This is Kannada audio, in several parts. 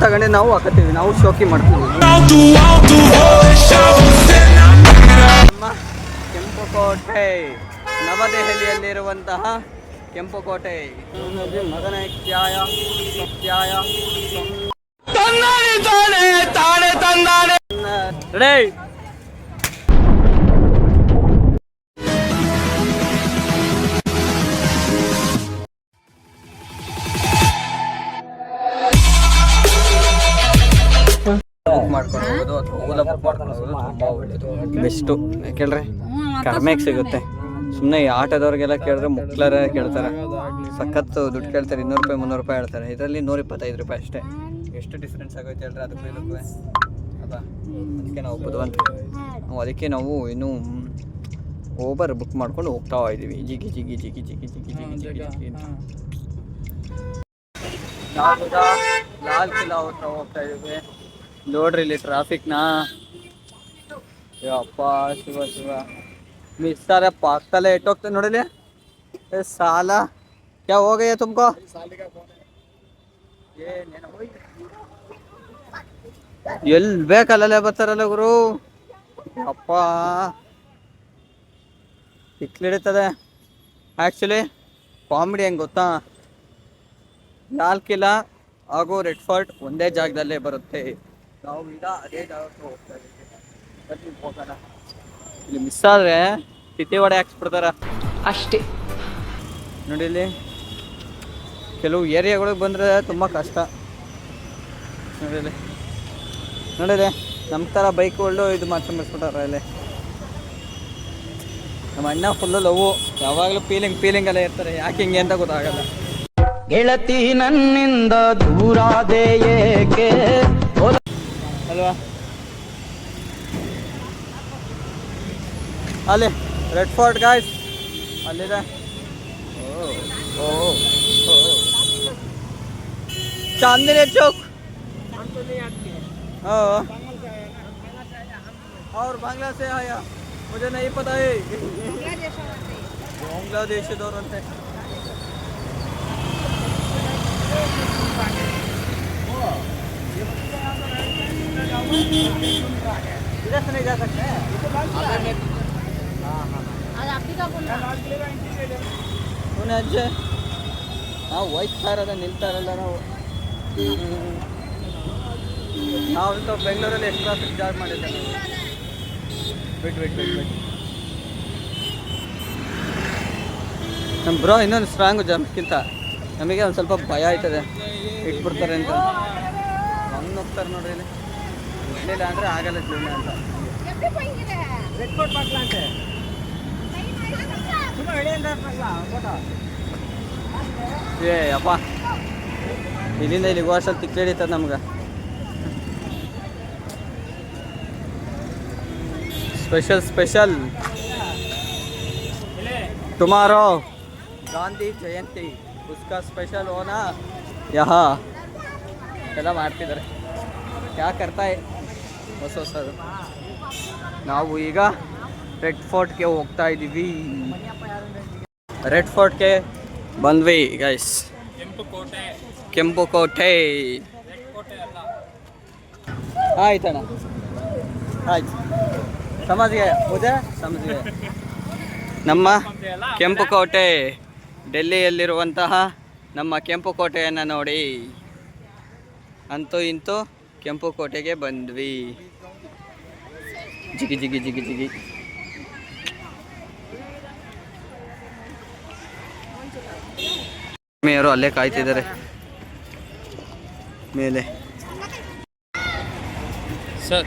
ತಗೊಂಡೆ ನಾವು ಹಾಕತ್ತೀವಿ, ನಾವು ಶೋಕಿ ಮಾಡ್ತೀವಿ. ಕೆಂಪುಕೋಟೆ, ನವದೆಹಲಿಯಲ್ಲಿರುವಂತಹ ಕೆಂಪುಕೋಟೆ. ಮಗನ ತ್ಯಾಯ ಸತ್ಯಾಯ ರೆಡಿ. ಬುಕ್ ಮಾಡ್ಕೊಂಡು ಹೋಗೋದು ಅಥವಾ ಓಲಾ ಬುಕ್ ಮಾಡ್ಕೊಂಡು ಹೋಗೋದು ತುಂಬ ಒಳ್ಳೆಯದು, ಬೆಸ್ಟು. ಯಾಕೆಳ್ರೆ ಕಡಿಮೆಗೆ ಸಿಗುತ್ತೆ. ಸುಮ್ಮನೆ ಈ ಆಟೋದವ್ರಿಗೆಲ್ಲ ಕೇಳಿದ್ರೆ ಮುಕ್ಲರ ಕೇಳ್ತಾರೆ, ಸಖತ್ತು ದುಡ್ಡು ಕೇಳ್ತಾರೆ. 200 ರೂಪಾಯಿ 300 ರೂಪಾಯಿ ಹೇಳ್ತಾರೆ. ಇದರಲ್ಲಿ 125 ರೂಪಾಯಿ ಅಷ್ಟೇ. ಎಷ್ಟು ಡಿಫ್ರೆನ್ಸ್ ಆಗೋಯ್ತು ಹೇಳ್ರೆ ಅದಕ್ಕೂ ಇದಕ್ಕೂ ಅಲ್ಲ. ಅದಕ್ಕೆ ನಾವು ಅದಕ್ಕೆ ನಾವು ಇನ್ನೂ ಓಬರ್ ಬುಕ್ ಮಾಡ್ಕೊಂಡು ಹೋಗ್ತಾ ಇದ್ದೀವಿ. ಜಿಗಿ ಜಿಗಿ ಜಿಗಿ ಜಿಗಿ ಜಿಗಿ ಜಿಗಿ ಜಿಗಿ ಜಿಗಿ ಅಂತ ಲಾಲ್ ಕಿಲಾ ಹತ್ರ ಹೋಗ್ತಾ ಇದ್ದೀವಿ. ನೋಡ್ರಿ ಇಲ್ಲಿ ಟ್ರಾಫಿಕ್ನ, ಯಪ್ಪ ಶಿವ ಶಿವ. ಮಿಸ್ सारे पागतले इटोक्ते ನೋಡಿಲಿ. साला क्या हो गया तुमको? ಎಲ್ಲಿ ಬೇಕಲ್ಲೇ ಬರ್ತಾರಲ್ಲ ಗುರು. ಅಪ್ಪ ಹಿಡಿತದೆ. ಆ್ಯಕ್ಚುಲಿ ಕಾಮಿಡಿ ಹೆಂಗೆ ಗೊತ್ತಾ, ಲಾಲ್ ಕಿಲಾ ಹಾಗೂ ರೆಡ್ ಫೋರ್ಟ್ ಒಂದೇ ಜಾಗದಲ್ಲೇ ಬರುತ್ತೆ. ನಾವು ಈಗ ಅದೇ ಜಾಗಕ್ಕೆ ಹೋಗ್ತಾ ಇದ್ದೀವಿ. ಹೋಗೋಣ. ಇಲ್ಲಿ ಮಿಸ್ ಆದರೆ ತಿಥಿ ವಡೆ ಹಾಕ್ಸ್ಬಿಡ್ತಾರ ಅಷ್ಟೇ. ನೋಡಿ ಇಲ್ಲಿ ಕೆಲವು ಏರಿಯಾಗಳಿಗೆ ಬಂದರೆ ತುಂಬ ಕಷ್ಟ. ನೋಡಿದೆ ನಮ್ಮ ಥರ ಬೈಕ್ಗಳು ಇದು ಮಾಡ್ಕೊಂಬಿಡ್ಸ್ಬಿಟ್ಟಾರ. ಇಲ್ಲಿ ನಮ್ಮ ಅಣ್ಣ ಫುಲ್ಲು ಲವ್, ಯಾವಾಗಲೂ ಫೀಲಿಂಗ್ ಎಲ್ಲ ಇರ್ತಾರೆ. ಯಾಕೆ ಹಿಂಗೆ ಅಂತ ಗೊತ್ತಾಗಲ್ಲ. ಗೆಳತಿ ನನ್ನಿಂದ ದೂರಾದೆ ಏಕೆ ಅಲ್ವಾ. ಅಲ್ಲಿ ರೆಡ್ ಫೋರ್ಟ್ ಗಾಯ್ಸ್ ಅಲ್ಲಿದೆ. चांदनी चौक और बांग्ला से आया, मुझे नहीं पता है. बांग्लादेश दौरंते इधर से नहीं जा सकते. ಅಜ್ಜೆ ನಾವು ಹೋಯ್ತಾ ಇರೋದ ನಿಲ್ತಾ ಇರಲ್ಲ. ನಾವು ಬೆಂಗಳೂರಲ್ಲಿ ಎಷ್ಟು ಟ್ರಾಫಿಕ್ ಜಾಮ್ ಮಾಡಿದ್ದೆ. ಬಿಟ್ಟು ನಮ್ಮ ಬ್ರೋ ಇನ್ನೊಂದು ಸ್ಟ್ರಾಂಗು ಜಂಪ್ಗಿಂತ ನಮಗೆ ಒಂದು ಸ್ವಲ್ಪ ಭಯ ಆಯ್ತದೆ, ಇಟ್ಬಿಡ್ತಾರೆ ಅಂತ. ಹಂಗೆ ಹೋಗ್ತಾರೆ ನೋಡ್ರಿ. ಇಲ್ಲಿ ಇರಲಿಲ್ಲ ಅಂದರೆ ಆಗಲ್ಲ ಜೀವನ ಅಂತ. ಏ ಅಪ್ಪ ಇಲ್ಲಿಂದ ಇಲ್ಲಿಗೆ ಹೋಗೋಷ್ಟಲ್ಲಿ ತಿಕ್ಕಿ ಹಿಡಿತದೆ ನಮ್ಗೆ. Special tomorrow Gandhi Jayanti, ಉಸ್ಕಾ special Hona ಯಹ ಎಲ್ಲ ಮಾಡ್ತಿದ್ದಾರೆ. ಯಾಕರ್ತಾ ಹೊಸದು. ನಾವು ಈಗ ರೆಡ್ ಫೋರ್ಟ್ಗೆ ಹೋಗ್ತಾ ಇದ್ದೀವಿ. ರೆಡ್ ಫೋರ್ಟ್ಗೆ ಬಂದ್ವಿ ಗೈಸ್. ಕೆಂಪುಕೋಟೆ ಆಯ್ತಣ್ಣ, ಆಯ್ತು ಸಮಜ್ ಗಯಾ ಮುझे ಸಮಜ್ ಗಯಾ. ನಮ್ಮ ಕೆಂಪುಕೋಟೆ, ಡೆಲ್ಲಿಯಲ್ಲಿರುವಂತಹ ನಮ್ಮ ಕೆಂಪುಕೋಟೆಯನ್ನು ನೋಡಿ. ಅಂತೂ ಇಂತೂ ಕೆಂಪುಕೋಟೆಗೆ ಬಂದ್ವಿ. ಜಿಗಿ ಜಿಗಿ ಜಿಗಿ ಜಿಗಿ. ಮೇಯರು ಅಲ್ಲೇ ಕಾಯ್ತಿದ್ದಾರೆ ಮೇಲೆ. ಸರ್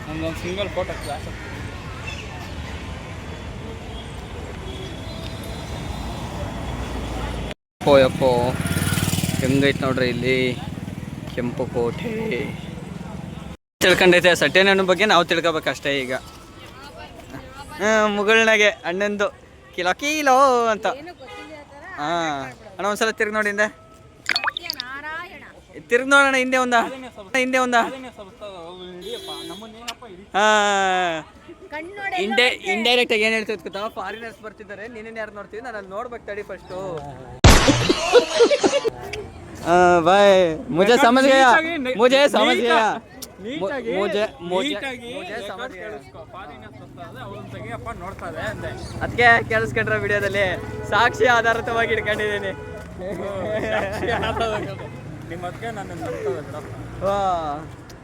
ನಮ್ದೊಂದು ಸಿಂಗಲ್ ಫೋಟೋ ಕ್ಲಾಸ್. ಯಪ್ಪೋ ಹೆಂಗೈತೆ ನೋಡ್ರಿ ಇಲ್ಲಿ ಕೆಂಪುಕೋಟೆ. ತಿಳ್ಕೊಂಡೈತೆ ಸತ್ಯನನ್ನ ಬಗ್ಗೆ ನಾವು ತಿಳ್ಕೊಬೇಕಷ್ಟೇ ಈಗ. ಮುಗಳನಾಗೆ ಅಣ್ಣಂದು ಕಿಲೋ ಅಂತ. ಅಣ್ಣ ಒಂದ್ಸಲ ತಿರ್ಗಿ ನೋಡಿ, ಹಿಂದೆ ತಿರ್ಗಿ ನೋಡೋಣ. ಹಿಂದೆ ಒಂದ ಇಂಡೈರೆಕ್ಟ್ ಆಗಿ ಏನು ಹೇಳ್ತಿದ್ ಗೊತ್ತಾ, ಫಾರಿನರ್ಸ್ ಬರ್ತಿದ್ದಾರೆ, ನೀನೇನು ಯಾರು ನೋಡ್ತೀವಿ, ನಾನು ಅಲ್ಲಿ ನೋಡ್ಬೇಕು ತಡಿ ಫಸ್ಟು. भाई मुझे समझ गया मुझे समझ गया ಅದಕ್ಕೆ ಕೇಳಿಸ್ಕೊಂಡ್ರೆ ವಿಡಿಯೋದಲ್ಲಿ ಸಾಕ್ಷಿ ಆಧಾರಿತವಾಗಿ ಇಟ್ಕೊಂಡಿದ್ದೀನಿ.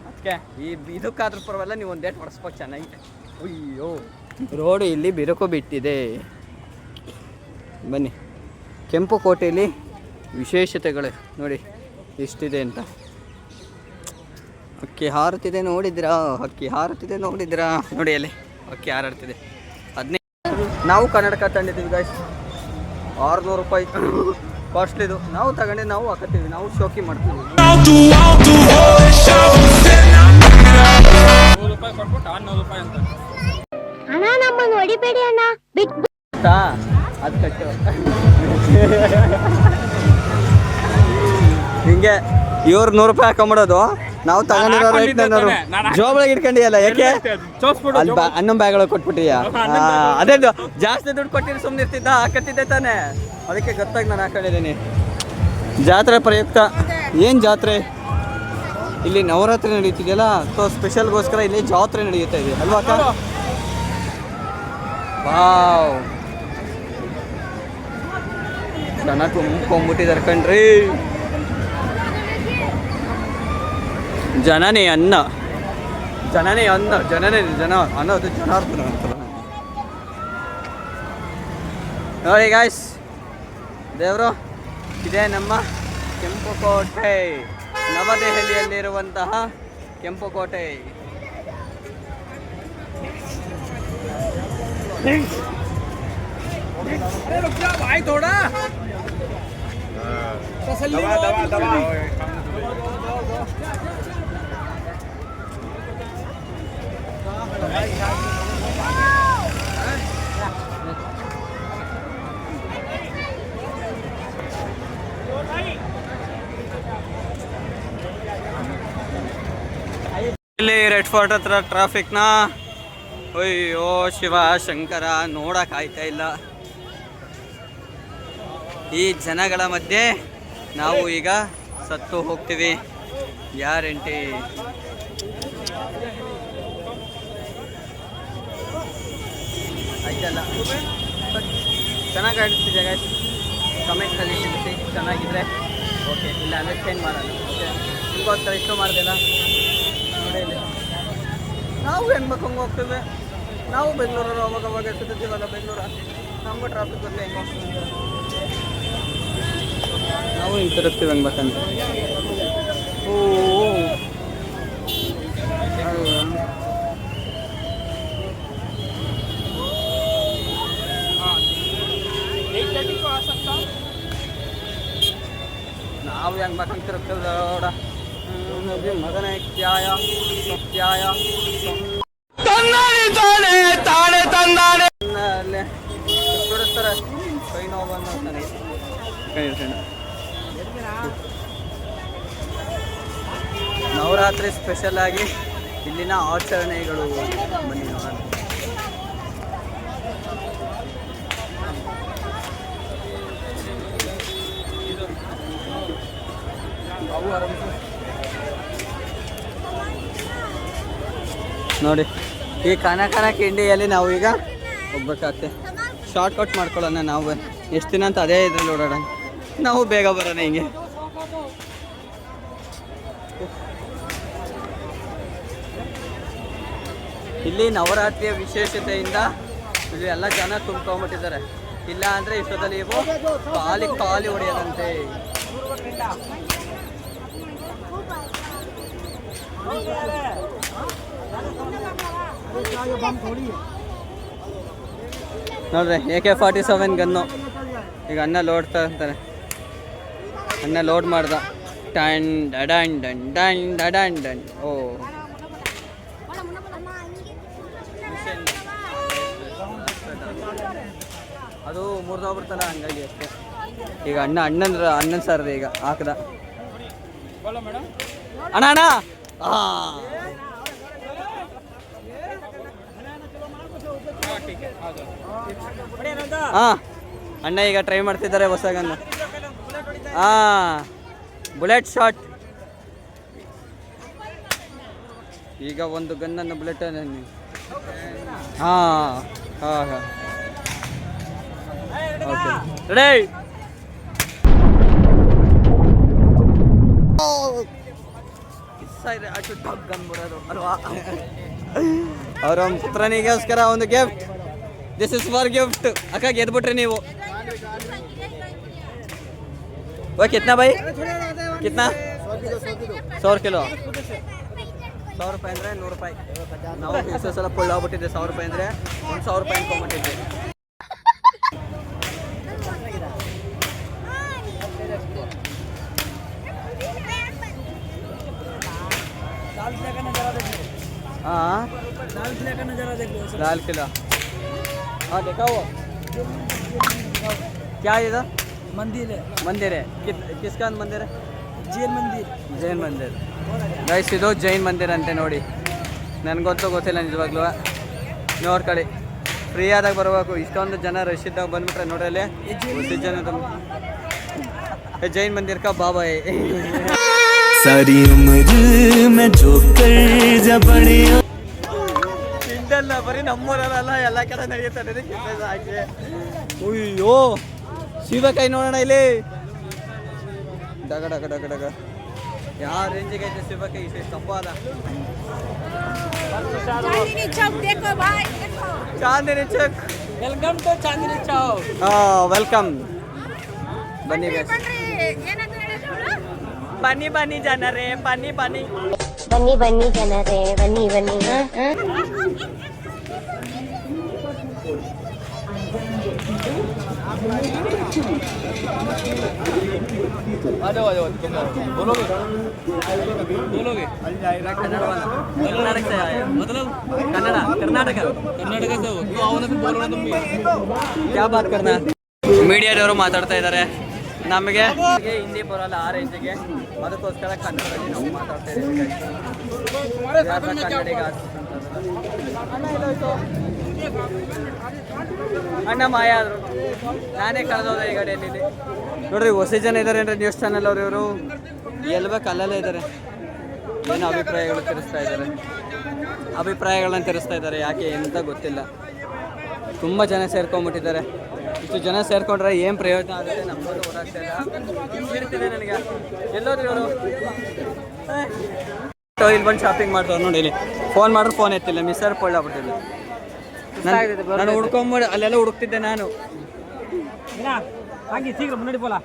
ಅದಕ್ಕೆ ಇದಕ್ಕಾದ್ರೂ ಪರವಾಗಿಲ್ಲ, ನೀವು ಒಂದು ಡೇಟ್ ಹೊಡೆಸ್ಬೇಕು ಚೆನ್ನಾಗಿ. ಅಯ್ಯೋ ರೋಡು ಇಲ್ಲಿ ಬಿರುಕು ಬಿಟ್ಟಿದೆ. ಬನ್ನಿ, ಕೆಂಪು ಕೋಟೆಯಲ್ಲಿ ವಿಶೇಷತೆಗಳು ನೋಡಿ ಎಷ್ಟಿದೆ ಅಂತ. ಅಕ್ಕಿ ಹಾರುತ್ತಿದೆ ನೋಡಿದ್ರಾ? ಅಕ್ಕಿ ಹಾರುತ್ತಿದೆ ನೋಡಿದ್ರಾ? ನೋಡಿ ಅಲ್ಲಿ ಅಕ್ಕಿ ಹಾರಾಡ್ತಿದೆ. 15 ನಾವು ಕನ್ನಡಕ ತಂದಿದ್ದೀವಿ ಗಾಯ್ಸ್, 600 ರೂಪಾಯಿ ಕಾಸ್ಟ್ಲಿದು. ನಾವು ತಗೊಂಡು ನಾವು ಹಾಕತ್ತೀವಿ, ನಾವು ಶೋಕಿ ಮಾಡ್ತೀವಿ. 100 ರೂಪಾಯಿ ಕೊಟ್ಬಿಟ್ಟು 600 ರೂಪಾಯಿ ಅಂತ ಅಣ್ಣ. ನಮ್ಮನ್ನು ಹೊಡಿಬೇಡಿ ಅಣ್ಣ, ಬಿಟ್ಟು ಅದು ಕಟ್ಟು. ಹಿಂಗೆ ಇವ್ರು 100 ರೂಪಾಯಿ ಹಾಕೊಂಬಿಡೋದು, ನಾವು ತಗೊಂಡಿರೋ ರೇಟ್ ಜೋಬಳಗೆ ಇಟ್ಕೊಂಡಿಯಲ್ಲ. ಯಾಕೆ ಅಲ್ಲಿ ಅನ್ನೊಂದು ಬ್ಯಾಗ್ಗಳು ಕೊಟ್ಬಿಟ್ಟಿಯಾ? ಅದೇ ಜಾಸ್ತಿ ದುಡ್ಡು ಕೊಟ್ಟಿರೋ ಸುಮ್ಮನೆ ಇರ್ತಿದ್ದ, ಹಾಕತ್ತಿದ್ದೆ ತಾನೆ, ಅದಕ್ಕೆ ಗೊತ್ತಾಗಿ ನಾನು ಹಾಕೊಂಡಿದ್ದೀನಿ. ಜಾತ್ರೆ ಪ್ರಯುಕ್ತ. ಏನು ಜಾತ್ರೆ? ಇಲ್ಲಿ ನವರಾತ್ರಿ ನಡೀತಿದೆಯಲ್ಲ, ಸೊ ಸ್ಪೆಷಲ್ಗೋಸ್ಕರ ಇಲ್ಲಿ ಜಾತ್ರೆ ನಡೆಯುತ್ತಾ ಇದೆ ಅಲ್ವಾ ಅಕ್ಕ? ವಾವ್, ಜನ ತುಂಬ್ಕೊಂಡ್ಬಿಟ್ಟಿದ್ದಾರೆ ಕಣ್ರಿ. ಜನನೇ ಅನ್ನ, ಜನನೇ ಅನ್ನ, ಜನನೇ ಜನ ಅನ್ನೋದು ಜನಾರ್ದನ ಅಂತಾರೆ. ನೋಡಿ ಗಾಯ್ಸ್, ದೇವರು ಇದೇ ನಮ್ಮ ಕೆಂಪುಕೋಟೆ, ನವದೆಹಲಿಯಲ್ಲಿರುವಂತಹ ಕೆಂಪುಕೋಟೆ. ಇಲ್ಲಿ ರೆಡ್ ಫೋರ್ಟ್ ಹತ್ರ ಟ್ರಾಫಿಕ್ನ ಅಯ್ಯೋ ಶಿವ ಶಂಕರ ನೋಡಕ್ ಆಯ್ತಾ ಇಲ್ಲ. ಈ ಜನಗಳ ಮಧ್ಯೆ ನಾವು ಈಗ ಸತ್ತು ಹೋಗ್ತೀವಿ ಗ್ಯಾರಂಟಿ. ಆಯ್ತಲ್ಲ, ಚೆನ್ನಾಗಿ ಆಡ್ತಿದ್ದೆ ಗೈಸ್, ಕಮೆಂಟ್ಸಲ್ಲಿ ತಿಳಿಸಿ ಚೆನ್ನಾಗಿದ್ರೆ ಓಕೆ, ಇಲ್ಲ ಅಂದರೆ ಚೇಂಜ್ ಮಾಡೋಣ. ಓಕೆ, ನಿಮಗೋಸ್ಕರ ಇಷ್ಟು ಮಾಡ್ದಿಲ್ಲ ನೋಡಿ. ನಾವು ಹೆಣ್ಮಕ್ಳು ಹಂಗೆ ಹೋಗ್ತೇವೆ, ನಾವು ಬೆಂಗಳೂರು ಅವಾಗ ಸುತ್ತೀವಲ್ಲ ಬೆಂಗಳೂರು, ನಮಗೂ ಟ್ರಾಫಿಕ್ ಗೊತ್ತೇ ಹೆಂಗೆ ನಾವು ಹಿಂಗೆ ತಿರುಗ್ತೀವಿ ಹೆಂಗ್ಬೇಕಂತ. ಓ ನಾವು ಹೆಂಗೆ ಬೇಕಂತ ತಿರುಗ್ತೀವಿ ನೋಡ. ಮಗನೇ ಕ್ಯಾಯ ಸತ್ಯಾಯ ಅಲ್ಲೇ ಬಿಡಿಸ್ತಾರೆ, ಕೈ ನೋವು ಬಂದು ನವರಾತ್ರಿ ಸ್ಪೆಷಲ್ ಆಗಿ ಇಲ್ಲಿನ ಆಚರಣೆಗಳು ಬನ್ನಿ ನೋಡೋಣ. ನೋಡಿ ಈ ಕನಕನ ಕಿಂಡಿಯಲ್ಲಿ ನಾವು ಈಗ ಹೋಗ್ಬೇಕಾಗ್ತದೆ. ಶಾರ್ಟ್ ಕಟ್ ಮಾಡ್ಕೊಳ್ಳೋಣ ನಾವು, ಎಷ್ಟು ದಿನ ಅಂತ ಅದೇ ಇದ್ರಲ್ಲಿ ಓಡಾಡೋಣ, ನಾವು ಬೇಗ ಬರೋಣ ಹಿಂಗೆ. ಇಲ್ಲಿ ನವರಾತ್ರಿಯ ವಿಶೇಷತೆಯಿಂದ ಇಲ್ಲಿ ಎಲ್ಲ ಜನ ತುಂಬ್ಕೊಂಡ್ಬಿಟ್ಟಿದ್ದಾರೆ. ಇಲ್ಲ ಅಂದರೆ ಇಷ್ಟೊತ್ತಲ್ಲಿ ಇವು ಖಾಲಿ ಹೊಡೆಯೋದಂತೆ. ನೋಡ್ರಿ AK-47 ಗನ್ನು. ಈಗ ಅನ್ನ ಲೋಡ್ತಾ ಇರ್ತಾರೆ, ಅನ್ನ ಲೋಡ್ ಮಾಡ್ದ. ಟನ್ ಡಡನ್ ಡನ್ ಡನ್ ಡಡನ್ ಡನ್. ಓ ಅದು ಮುರಿದೋಗ್ಬಿಡ್ತಲ್ಲ, ಹಂಗಾಗಿ ಅಷ್ಟೇ. ಈಗ ಅಣ್ಣನ ಸರ್ ಈಗ ಹಾಕ್ದ. ಅಣ್ಣ ಅಣ್ಣ ಹಾಂ ಅಣ್ಣ ಈಗ ಟ್ರೈ ಮಾಡ್ತಿದ್ದಾರೆ ಹೊಸಗನ್ನು. ಹಾಂ ಬುಲೆಟ್ ಶಾಟ್. ಈಗ ಒಂದು ಗನ್ನನ್ನು ಬುಲೆಟ್ ಹಾಂ ಹಾಂ ಹಾಂ ಓಕೆ ರೆಡಿ. ಅಲ್ವಾ ಅವರ ಪುತ್ರನಿಗೋಸ್ಕರ ಒಂದು gift. This is for gift. ಅಕ್ಕ ಗೆದ್ಬಿಟ್ರಿ ನೀವು. वो कितना भाई कितना 100 किलो 100 ರೂಪಾಯಿ ಅಂದರೆ 100 ರೂಪಾಯಿ. ನಾವು ಎಷ್ಟು ಸಲ ಕೊಳ್ಳಾಗ್ಬಿಟ್ಟಿದ್ದೆ 100 ರೂಪಾಯಿ ಅಂದರೆ 1,000 ರೂಪಾಯಿ ಅನ್ಕೊಂಡ್ಬಿಟ್ಟಿದ್ದೆ. हाँ लाल किला हाँ देखा वो क्या है इधर? मंदिर है किसका मंदिर है? ಜೈನ್ ಮಂದಿರ್ ಗೈಸ್, ಇದು ಜೈನ್ ಮಂದಿರ್ ಅಂತೆ ನೋಡಿ. ನನಗೊತ್ತು ಗೊತ್ತಿಲ್ಲ ನಿಜವಾಗ್ಲೂ. ನೋಡ್ಕೊಳ್ಳಿ, ಫ್ರೀ ಆದಾಗ ಬರಬೇಕು. ಇಷ್ಟೊಂದು ಜನ ರಶ್ ಇದ್ದಾಗ ಬಂದ್ಬಿಟ್ರೆ ನೋಡಲ್ಲಿ ಎಷ್ಟು ಜನ ಜೈನ್ ಮಂದಿರ್ ಕಾ ಬಾಬಾ ಸಾರಿ ತಿಂಡಲ್ಲ ಬರೀ ನಮ್ಮೂರಲ್ಲ ಎಲ್ಲ ಕಡೆ ನಡೆಯುತ್ತದೆ. ಅಯ್ಯೋ ಸೀಬೆಕಾಯಿ ನೋಡೋಣ ಇಲ್ಲಿ. ಡಗ ಡಗ ಡಗ ಡಗ ಯಾವ ರೇಂಜಿಗೆ ಐತೆ ಸೀಬೆಕಾಯಿ. ಇಷ್ಟು ಕಪ್ಪ ಅದ. Chandni Chowk. Welcome to Chandni Chowk. Welcome. ಬನ್ನಿ ಬನ್ನಿ ಬನ್ನಿ ಜನರೇ, ಬನ್ನಿ ಬನ್ನಿ ಬನ್ನಿ ಬನ್ನಿ ಜನರೇ, ಬನ್ನಿ ಬನ್ನಿ. ಕ್ಯಾ ಬಾತ್ ಕರ್ನಾ. ಮೀಡಿಯಾದವರು ಮಾತಾಡ್ತಾ ಇದ್ದಾರೆ. ನಮಗೆ ಹಿಂದಿ ಬರೋಲ್ಲ ಆ ರೇಂಜಿಗೆ, ಅದಕ್ಕೋಸ್ಕರ ಕನ್ನಡದಲ್ಲಿ ನಾವು ಮಾತಾಡ್ತಾ ಇದ್ದೀವಿ. ಕನ್ನಡಿಗ ಅಣ್ಣ ಮಾಯ ಆದರು. ನಾನೇ ಕಳೆದೋದ ಈ ಗಡಿಯಲ್ಲಿ. ನೋಡ್ರಿ ಹೊಸ ಜನ ಇದ್ದಾರೆ ಅಂದರೆ ನ್ಯೂಸ್ ಚಾನಲ್ ಅವರು. ಇವರು ಎಲ್ಬೇಕು ಅಲ್ಲಲ್ಲೇ ಇದ್ದಾರೆ. ಏನು ಅಭಿಪ್ರಾಯಗಳನ್ನ ತಿಳಿಸ್ತಾ ಇದ್ದಾರೆ. ಯಾಕೆ ಅಂತ ಗೊತ್ತಿಲ್ಲ. ತುಂಬ ಜನ ಸೇರ್ಕೊಂಡ್ಬಿಟ್ಟಿದ್ದಾರೆ. ಇಷ್ಟು ಜನ ಸೇರ್ಕೊಂಡ್ರೆ ಏನು ಪ್ರಯೋಜನ ಆಗುತ್ತೆ ನಮ್ಮದು ಓಡಾಗ್ತಾ ಇಲ್ಲ. ಇರ್ತಿದೆ ನನಗೆ ಎಲ್ಲೋದ್ರು ಇವರು. ಇಲ್ಲಿ ಬಂದು ಶಾಪಿಂಗ್ ಮಾಡ್ತಾರೆ ನೋಡಿ. ಇಲ್ಲಿ ಫೋನ್ ಮಾಡಿದ್ರೆ ಫೋನ್ ಎತ್ತಿಲ್ಲ. ಮಿಸ್ಸರ್ ಕೊಳ್ಳಾಗ್ಬಿಟ್ಟಿಲ್ಲ. ನಾನು ಹುಡ್ಕೊಂಬಿಟ್ಟು ಅಲ್ಲೆಲ್ಲ ಹುಡುಕ್ತಿದ್ದೆ ನಾನು. ಹಾಗೆ ಶೀಘ್ರ ಮುನ್ನಡಿ ಪೋಲ.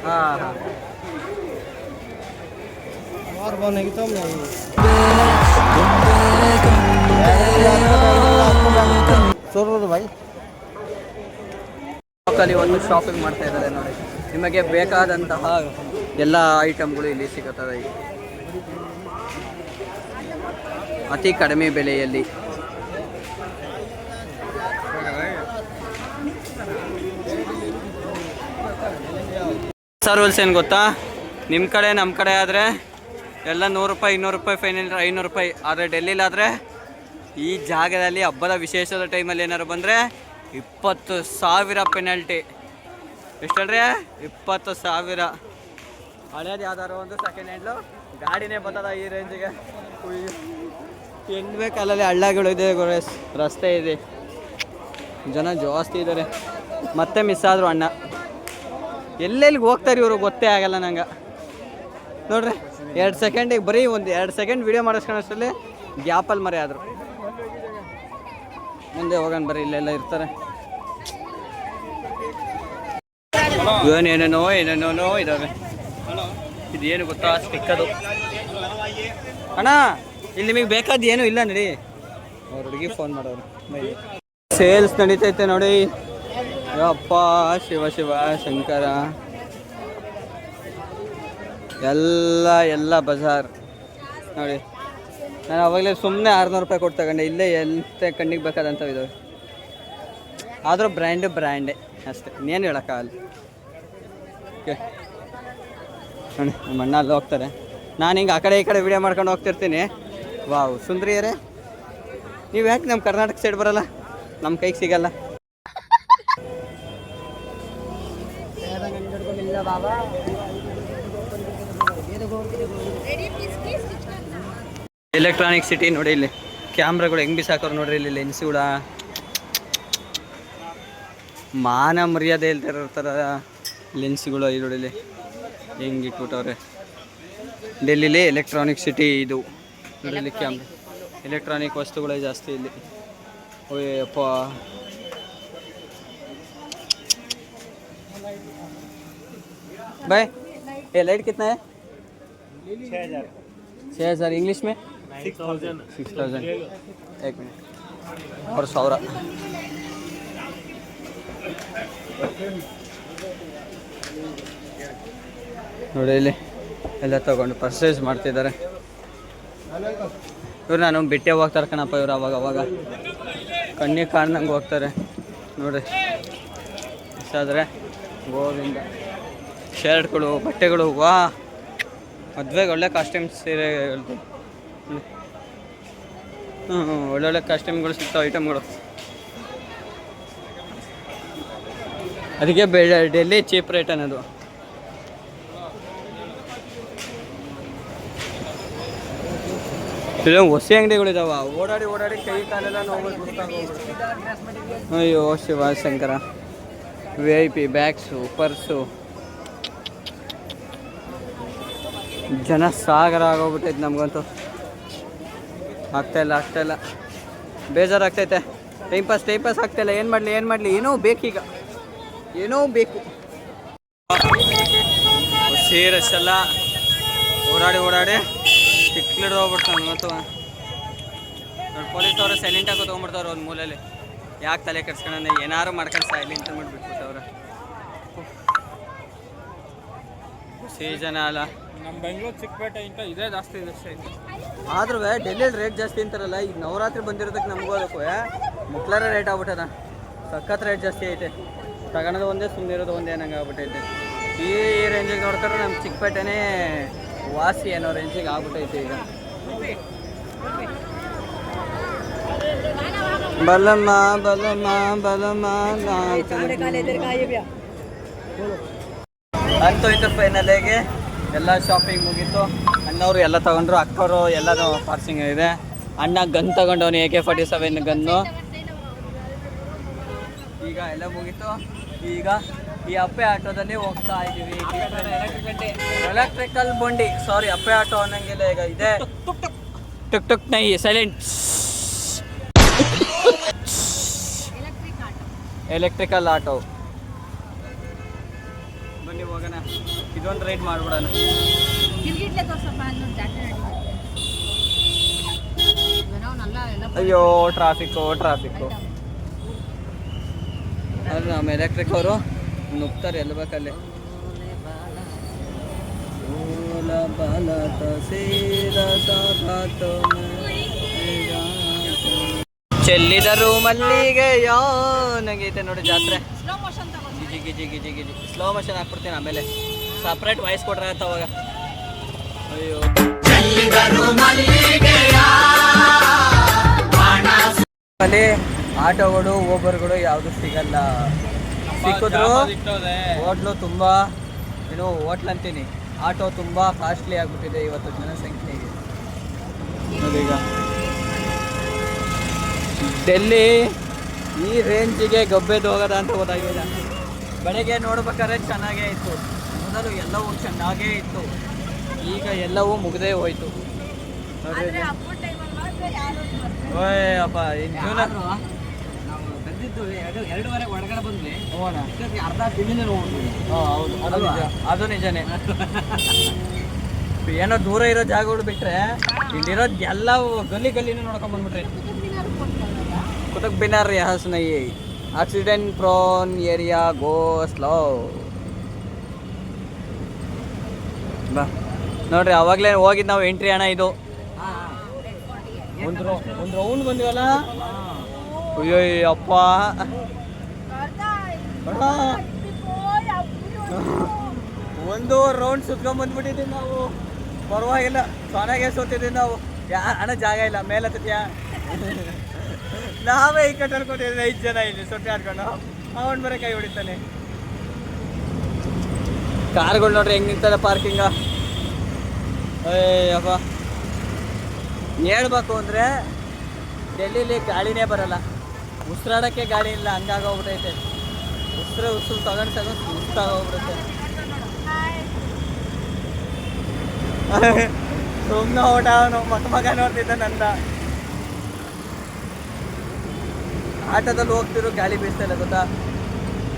ಹಾಂ ಹಾಂ ಒಂದು ಶಾಪಿಂಗ್ ಮಾಡ್ತಾ ಇದ್ದಾರೆ ನೋಡಿ. ನಿಮಗೆ ಬೇಕಾದಂತಹ ಎಲ್ಲ ಐಟಮ್ಗಳು ಇಲ್ಲಿ ಸಿಗುತ್ತದೆ ಅತಿ ಕಡಿಮೆ ಬೆಲೆಯಲ್ಲಿ. ಸರ್ ರೂಲ್ಸ್ ಏನು ಗೊತ್ತಾ? ನಿಮ್ಮ ಕಡೆ ನಮ್ಮ ಕಡೆ ಆದರೆ ಎಲ್ಲ 100 ರೂಪಾಯಿ 200 ರೂಪಾಯಿ ಫೈನ್, 500 ರೂಪಾಯಿ. ಆದರೆ ಡೆಲ್ಲಿಲಾದರೆ ಈ ಜಾಗದಲ್ಲಿ ಹಬ್ಬದ ವಿಶೇಷದ ಟೈಮಲ್ಲಿ ಏನಾದ್ರು ಬಂದರೆ 20,000 ಪೆನಾಲ್ಟಿ. ಎಷ್ಟು ಹೇಳ್ರಿ? 20,000. ಹಳೇದು ಯಾವ್ದಾದ್ರು ಒಂದು ಸೆಕೆಂಡ್ ಹ್ಯಾಂಡ್ಲು ಗಾಡಿನೇ ಬರ್ತದ ಈ ರೇಂಜಿಗೆ. ಹೆಂಗೆ ಬೇಕು ಅಲ್ಲಲ್ಲಿ ಹಳ್ಳಗಳು ಇದೆ, ರಸ್ತೆ ಇದೆ, ಜನ ಜಾಸ್ತಿ ಇದ್ದಾರೆ. ಮತ್ತೆ ಮಿಸ್ ಆದರು ಅಣ್ಣ. ಎಲ್ಲೆಲ್ಲಿಗೆ ಹೋಗ್ತಾರೆ ಇವರು ಗೊತ್ತೇ ಆಗಲ್ಲ ನಂಗೆ. ನೋಡ್ರಿ 2 ಸೆಕೆಂಡಿಗೆ ಬರೀ 2 ಸೆಕೆಂಡ್ ವಿಡಿಯೋ ಮಾಡಿಸ್ಕೊಳ್ಳೋಷ್ಟರಲ್ಲಿ ಗ್ಯಾಪಲ್ಲಿ ಮರೆ ಆದರು. ಮುಂದೆ ಹೋಗೋಣ ಬರ್ರಿ, ಇಲ್ಲೆಲ್ಲ ಇರ್ತಾರೆ. ಏನೇನೋ ಇದಾವೆ. ಇದೇನು ಗೊತ್ತಾ? ಸ್ಟಿಕ್ಕದು ಅಣ್ಣ. ಇಲ್ಲಿ ನಿಮಗೆ ಬೇಕಾದ ಏನೂ ಇಲ್ಲ ನಡಿ. ಅವ್ರ ಹುಡುಗಿ ಫೋನ್ ಮಾಡೋರು. ಸೇಲ್ಸ್ ನಡೀತೈತೆ ನೋಡಿ. ಅಪ್ಪ ಶಿವ ಶಿವ ಶಂಕರ ಎಲ್ಲ ಬಜಾರ್ ನೋಡಿ. ನಾನು ಅವಾಗಲೇ ಸುಮ್ಮನೆ 600 ರೂಪಾಯಿ ಕೊಟ್ಟು ತಗೊಂಡೆ. ಇಲ್ಲೇ ಎಂತ ಕಣ್ಣಿಗೆ ಬೇಕಾದಂಥವು ಇದ್ದಾವೆ. ಆದರೂ ಬ್ರ್ಯಾಂಡೇ ಅಷ್ಟೇ, ಇನ್ನೇನು ಹೇಳೋಕ್ಕಾಗಲ್ಲ. ಓಕೆ ನೋಡಿ, ನಮ್ಮ ಅಣ್ಣ ಅಲ್ಲಿ ಹೋಗ್ತಾರೆ. ನಾನು ಹಿಂಗೆ ಆ ಕಡೆ ಈ ಕಡೆ ವಿಡಿಯೋ ಮಾಡ್ಕೊಂಡು ಹೋಗ್ತಿರ್ತೀನಿ. ವಾವ್ ಸುಂದರಿಯರೇ, ನೀವು ಯಾಕೆ ನಮ್ಮ ಕರ್ನಾಟಕ ಸೈಡ್ ಬರೋಲ್ಲ? ನಮ್ಮ ಕೈಗೆ ಸಿಗಲ್ಲ. ಎಲೆಕ್ಟ್ರಾನಿಕ್ ಸಿಟಿ ನೋಡಿ ಇಲ್ಲಿ ಕ್ಯಾಮ್ರಾಗಳು ಹೆಂಗ್ ಬಿಸಾಕೋರು ನೋಡ್ರಿ ಇಲ್ಲಿ ಲೆನ್ಸ್ಗಳ ಮಾನ ಮರ್ಯಾದೆ ಇಲ್ದಿರೋ ಥರ ಲೆನ್ಸ್ಗಳು ನೋಡಿ ಇಲ್ಲಿ ಹೆಂಗೆ ಇಟ್ಬಿಟ್ಟವ್ರೆ. ಡೆಲ್ಲಿಲಿ ಎಲೆಕ್ಟ್ರಾನಿಕ್ ಸಿಟಿ ಇದು ನೋಡಿ ಇಲ್ಲಿ ಕ್ಯಾಮ್ರಾ ಎಲೆಕ್ಟ್ರಾನಿಕ್ ವಸ್ತುಗಳೇ ಜಾಸ್ತಿ ಇಲ್ಲಿ. ಓಯಪ್ಪ भाई ये लाइट कितना है? 6,000 इंग्लिश में 6,000 एक मिनट और 100 ನೋಡಿ ಇಲ್ಲಿ ಎಲ್ಲ ತಗೊಂಡು ಪರ್ಚೇಸ್ ಮಾಡ್ತಿದ್ದಾರೆ ಇವ್ರು. ನಾನು ಬಿಟ್ಟೆ ಹೋಗ್ತಾರೆ ಕಣಪ್ಪ ಇವ್ರು ಅವಾಗ ಅವಾಗ ಕಣ್ಣಿಗೆ ಕಾಣ್ದಂಗೆ ಹೋಗ್ತಾರೆ ನೋಡ್ರಿ. ಇಷ್ಟಾದರೆ ಗೋವಿಂದ ಶರ್ಟ್ಗಳು ಬಟ್ಟೆಗಳು ವಾ ಮದುವೆಗೆ ಒಳ್ಳೆ ಕಾಸ್ಟ್ಯೂಮ್ಸ್ ಸೀರೆ ಒಳ್ಳೊಳ್ಳೆ ಕಾಸ್ಟ್ಯೂಮ್ಗಳು ಸಿಗ್ತಾವೆ ಐಟಮ್ಗಳು. ಅದಕ್ಕೆ ಡೆಲ್ಲಿ ಚೀಪ್ ರೇಟ್ ಅನ್ನೋದು. ಹೊಸ ಅಂಗಡಿಗಳಿದಾವ ಓಡಾಡಿ ಓಡಾಡಿ ಕೈ ಕಾಲೆಲ್ಲ ನೋವು. ಅಯ್ಯೋ ಶಿವಶಂಕರ VIP ಬ್ಯಾಗ್ಸು ಪರ್ಸು ಜನ ಸಾಗರ ಆಗೋಗ್ಬಿಟ್ಟೈತೆ. ನಮಗಂತೂ ಆಗ್ತಾಯಿಲ್ಲ ಬೇಜಾರಾಗ್ತೈತೆ. ಟೈಮ್ ಪಾಸ್ ಆಗ್ತಾಯಿಲ್ಲ. ಏನು ಮಾಡಲಿ ಏನೋ ಬೇಕೀಗ ಏನೋ ಬೇಕು. ಸೀರಸ್ಸೆಲ್ಲ ಓಡಾಡಿ ತಿಕ್ಲಿಡ್ ಹೋಗ್ಬಿಡ್ತಾನೆ. ಮತ್ತು ನೋಡಿ ಪೊಲೀಸ್ ಅವರು ಸೈಲೆಂಟಾಗಿ ತೊಗೊಂಡ್ಬಿಡ್ತಾವ್ರೆ ಒಂದು ಮೂಲೆಯಲ್ಲಿ. ಯಾಕೆ ತಲೆ ಕೆಡ್ಸ್ಕೊಂಡ ಏನಾರು ಮಾಡ್ಕೊಂಡು ಸಾಯ್ಲಿ ಅಂತ ಮಾಡಿಬಿಟ್ಬಿಟ್ಟವ್ರೆ. ಸೀಸನ್ ಅಲ್ಲ ನಮ್ಮ ಬೆಂಗಳೂರು ಚಿಕ್ಕಪೇಟೆ ಇಂತ ಇದೇ ಜಾಸ್ತಿ ಇದೆ ಅಷ್ಟೇ. ಆದ್ರೂ ಡೆಲ್ಲಿಯಲ್ಲಿ ರೇಟ್ ಜಾಸ್ತಿ ಅಂತಾರಲ್ಲ. ಈಗ ನವರಾತ್ರಿ ಬಂದಿರೋದಕ್ಕೆ ನಮಗೂ ಅದಕ್ಕೂ ಮುಕ್ಲಾರ ರೇಟ್ ಆಗ್ಬಿಟ್ಟದ. ಸಖತ್ ರೇಟ್ ಜಾಸ್ತಿ ಐತೆ. ತಗೊಳೋದು ಒಂದೇ ಸುಮ್ಮನೆ ಇರೋದು ಒಂದೇ ನಂಗೆ ಆಗ್ಬಿಟ್ಟೈತೆ. ಈ ರೇಂಜಿಗೆ ನೋಡ್ತಾರೆ ನಮ್ಮ ಚಿಕ್ಕಪೇಟೆನೇ ವಾಸಿ ಅನ್ನೋ ರೇಂಜಿಗೆ ಆಗ್ಬಿಟ್ಟೈತೆ ಈಗ. ಬಲಮ್ಮ ಅಂತೂ ಇಂತ ಫೈನಲಿಗೆ ಎಲ್ಲ ಶಾಪಿಂಗ್ ಮುಗೀತು. ಅಣ್ಣವರು ಎಲ್ಲ ತಗೊಂಡ್ರು, ಅಕ್ಕವರು ಎಲ್ಲನೂ ಪಾರ್ಸಿಂಗ್ ಇದೆ. ಅಣ್ಣ ಗನ್ ತಗೊಂಡವನು AK-47 ಗನ್ನು. ಈಗ ಎಲ್ಲ ಮುಗೀತು. ಈಗ ಈ ಅಪ್ಪೆ ಆಟೋದಲ್ಲಿ ಹೋಗ್ತಾ ಇದ್ದೀವಿ. ಎಲೆಕ್ಟ್ರಿಕಲ್ ಬಂಡಿ ಸಾರಿ ಅಪ್ಪೆ ಆಟೋ ಅನ್ನಂಗಿಲ್ಲ ಈಗ ಇದೆ. ಟುಕ್ ಟುಕ್ ನೈ ಸೈಲೆಂಟ್ ಎಲೆಕ್ಟ್ರಿಕಲ್ ಆಟೋ. ಬನ್ನಿ ಹೋಗೋಣ, ಇದೊಂದು ರೈಡ್ ಮಾಡ್ಬಿಡೋಣ. ಅಯ್ಯೋ ಟ್ರಾಫಿಕ್ಕು ಅದು ನಮ್ಮ ಎಲೆಕ್ಟ್ರಿಕ್ ಅವರು ನುಗ್ತಾರೆ ಎಲ್ಲ ಬೇಕಲ್ಲಿ. ಚೆಲ್ಲಿದರು ಮಲ್ಲಿಗೆಯೋ ನಂಗೈತೆ ನೋಡಿ ಜಾತ್ರೆ. ಗಿಜಿ ಸ್ಲೋ ಮೋಷನ್ ಹಾಕ್ಬಿಡ್ತೀನಿ. ಆಮೇಲೆ ಸಪ್ರೇಟ್ ವಾಯ್ಸ್ ಕೊಟ್ರೆ ಆಯ್ತು ಅವಾಗ. ಅಯ್ಯೋ ಅಲ್ಲಿ ಆಟೋಗಳು ಓಬರ್ಗಳು ಯಾವುದು ಸಿಗಲ್ಲ. ಸಿಕ್ಕಿದ್ರು ಹೋಟ್ಲು ತುಂಬ ಏನು ಹೋಟ್ಲ್ ಅಂತೀನಿ, ಆಟೋ ತುಂಬ ಕಾಸ್ಟ್ಲಿ ಆಗಿಬಿಟ್ಟಿದೆ ಇವತ್ತು ಜನಸಂಖ್ಯೆಗೆ. ಈಗ ಡೆಲ್ಲಿ ಈ ರೇಂಜಿಗೆ ಗಬ್ಬೆದು ಹೋಗೋದ ಅಂತ ಗೊತ್ತಾಗಿಲ್ಲ. ಬೆಳಗ್ಗೆ ನೋಡ್ಬೇಕಾದ್ರೆ ಚೆನ್ನಾಗೇ ಇತ್ತು, ಮೊದಲು ಎಲ್ಲವೂ ಚೆನ್ನಾಗೇ ಇತ್ತು. ಈಗ ಎಲ್ಲವೂ ಮುಗ್ದೇ ಹೋಯ್ತು ನೋಡ್ರಿ. ಓಯ್ ಅಪ್ಪ ಇನ್ನು ಜೀವನ ಬಂದಿದ್ದು 2:30 ಒಳಗಡೆ ಬಂದ್ವಿ. ಅರ್ಧ ದಿನ ಹೌದು ಅದು ನಿಜನೇ. ಏನೋ ದೂರ ಇರೋ ಜಾಗಗಳು ಬಿಟ್ರೆ ಇಲ್ಲಿರೋದು ಎಲ್ಲವೂ ಗಲ್ಲಿನೂ ನೋಡ್ಕೊಂಡ್ ಬಂದ್ಬಿಟ್ರಿ. ಕುತುಬ್ ಮಿನಾರ್ ಯಹಸ್ ನೈ ಆಕ್ಸಿಡೆಂಟ್ ಪ್ರೋನ್ ಏರಿಯಾ ಗೋ ಸ್ಲೋ. ಬಾ ನೋಡ್ರಿ, ಅವಾಗಲೇ ಹೋಗಿದ್ದು ನಾವು ಎಂಟ್ರಿ ಅಣ್ಣ. ಇದು ಒಂದು ರೌಂಡ್ ಬಂದಿವಲ್ಲ. ಅಯ್ಯೋ ಅಪ್ಪ ಒಂದು ರೌಂಡ್ ಸುತ್ಕೊಂಡ್ ಬಂದ್ಬಿಟ್ಟಿದ್ದೀವಿ ನಾವು. ಪರವಾಗಿಲ್ಲ, ಚೆನ್ನಾಗೇ ಸೋತಿದ್ದೀವಿ ನಾವು. ಅಣ್ಣ ಜಾಗ ಇಲ್ಲ ಮೇಲೆ ಹತ್ತಿದ್ಯಾ? ನಾವೇ ಈ ಕಟ್ಟಲ್ಲಿ ಕೊಟ್ಟಿದ್ದೀವಿ 5 ಜನ ಇಲ್ಲಿ ಸೊಟ್ಟೆ ಆಡ್ಕೊಂಡು. ಅವನ್ ಬರೀ ಕೈ ಹೊಡಿತಾನೆ. ಕಾರ್ಗಳು ನೋಡ್ರಿ ಹೆಂಗೆ ನಿಂತಲ್ಲ ಪಾರ್ಕಿಂಗ. ಅಯ್ಯಪ್ಪ, ಹೇಳ್ಬೇಕು ಅಂದರೆ ಡೆಲ್ಲಿಲಿ ಗಾಳಿನೇ ಬರಲ್ಲ, ಉಸಿರಾಡೋಕ್ಕೆ ಗಾಳಿ ಇಲ್ಲ, ಹಂಗಾಗೋಗ್ಬಿಟ್ಟೈತೆ. ಉಸಿರು ತಗೊಂಡು ಸುಸ್ತಾಗೋಗ್ಬಿಡುತ್ತೆ. ಸುಮ್ಮನೆ ಓಟ ಅವನು ಮಗ ನೋಡ್ತಿದ್ದ ನಂದ. ಆಟೋದಲ್ಲಿ ಹೋಗ್ತಿರೋ ಗಾಳಿ ಬೀಸ್ತಾ ಇಲ್ಲ ಗೊತ್ತಾ.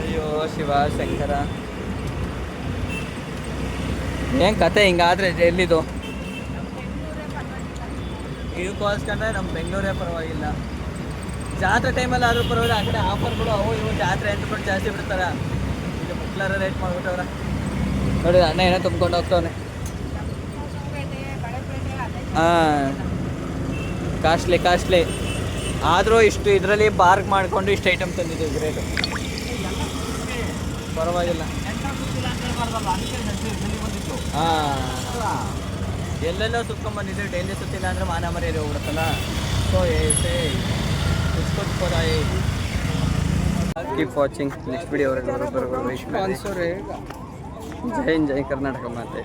ಅಯ್ಯೋ ಶಿವ ಶಂಕರ, ಏನು ಕತೆ ಹಿಂಗಾದ್ರೆ ಎಲ್ಲಿದು. ಇದಕ್ಕೋಸ್ಕರ ನಮ್ಮ ಬೆಂಗಳೂರೇ ಪರವಾಗಿಲ್ಲ. ಜಾತ್ರೆ ಟೈಮಲ್ಲಿ ಆದರೂ ಪರವಾಗಿಲ್ಲ, ಆ ಕಡೆ ಆಫರ್ಗಳು ಅವು ಇವು ಜಾತ್ರೆ ಅಂದ್ಬಿಟ್ಟು ಜಾಸ್ತಿ ಬಿಡ್ತಾರೆ. ಇದು ಮುಕ್ಲಾರ ರೇಟ್ ಮಾಡ್ಬಿಟ್ಟವ್ರ ನೋಡಿ. ಅಣ್ಣ ಏನೋ ತುಂಬ್ಕೊಂಡು ಹೋಗ್ತವನೆ. ಹಾಂ, ಕಾಸ್ಟ್ಲಿ ಆದರೂ ಇಷ್ಟು ಇದರಲ್ಲಿ ಪಾರ್ಕ್ ಮಾಡಿಕೊಂಡು ಇಷ್ಟು ಐಟಮ್ ತಂದಿದ್ದೀವಿ. ರೇಟು ಪರವಾಗಿಲ್ಲ. ಹಾಂ, ಎಲ್ಲೆಲ್ಲೋ ಸುತ್ಕೊಂಡ್ಬಂದಿದ್ದೀವಿ. ಡೈಲಿ ಸುತ್ತಿಲ್ಲ ಅಂದರೆ ಮಾನ ಮರ್ಯಾದೆ ಹೋಗ್ಬಿಡುತ್ತಲ್ಲ. So keep watching next video. ಜೈ ಹಿಂದ್, ಜೈ ಕರ್ನಾಟಕ ಮಾತೆ.